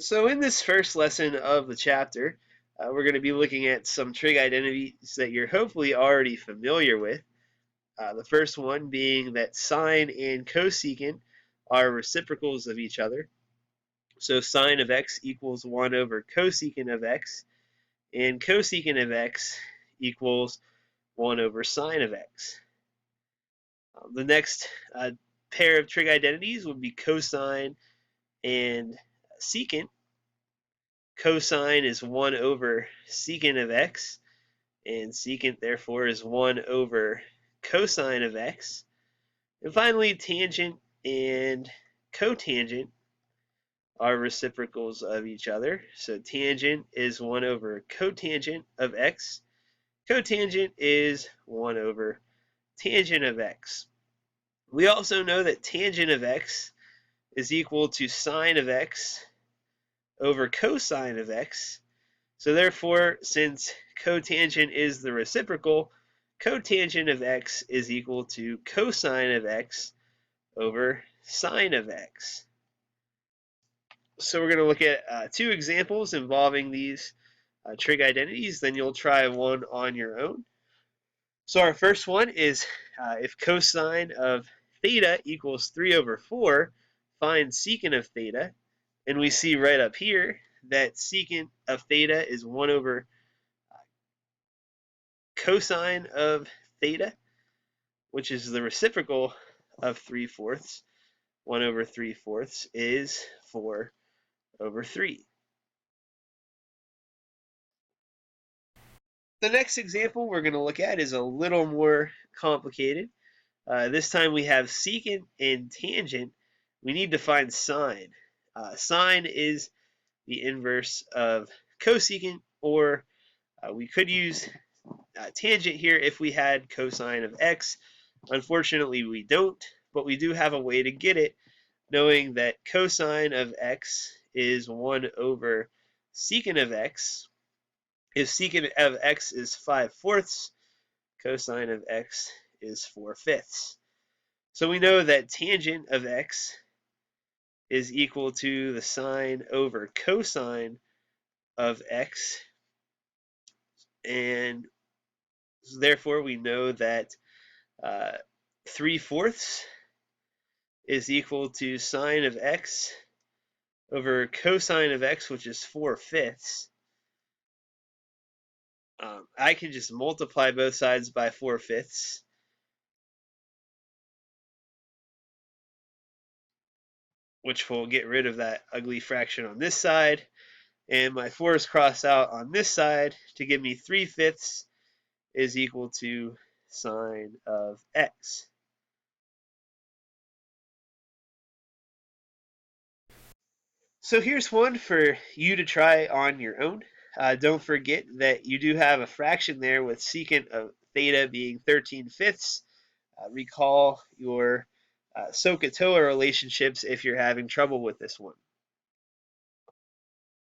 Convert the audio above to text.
So in this first lesson of the chapter, we're going to be looking at some trig identities that you're hopefully already familiar with. The first one being that sine and cosecant are reciprocals of each other. So sine of x equals 1 over cosecant of x, and cosecant of x equals 1 over sine of x. The next pair of trig identities would be cosine and secant. Cosine is 1 over secant of x, and secant therefore is 1 over cosine of x. And finally, tangent and cotangent are reciprocals of each other. So tangent is 1 over cotangent of x. Cotangent is 1 over tangent of x. We also know that tangent of x is equal to sine of x over cosine of x. So therefore, since cotangent is the reciprocal, cotangent of x is equal to cosine of x over sine of x. So we're going to look at two examples involving these trig identities, then you'll try one on your own. So our first one is if cosine of theta equals 3 over 4, find secant of theta. And we see right up here that secant of theta is 1 over cosine of theta, which is the reciprocal of 3/4. 1 over 3/4 is 4 over 3. The next example we're going to look at is a little more complicated. This time we have secant and tangent. We need to find sine. Sine is the inverse of cosecant, or we could use tangent here if we had cosine of x. Unfortunately, we don't, but we do have a way to get it, knowing that cosine of x is 1 over secant of x. If secant of x is 5/4, cosine of x is 4/5. So we know that tangent of x is equal to the sine over cosine of x, and therefore we know that 3/4 is equal to sine of x over cosine of x, which is 4/5. I can just multiply both sides by 4/5, which will get rid of that ugly fraction on this side. And my 4's crossed out on this side to give me 3/5 is equal to sine of x. So here's one for you to try on your own. Don't forget that you do have a fraction there with secant of theta being 13/5. Recall your SOHCAHTOA relationships if you're having trouble with this one.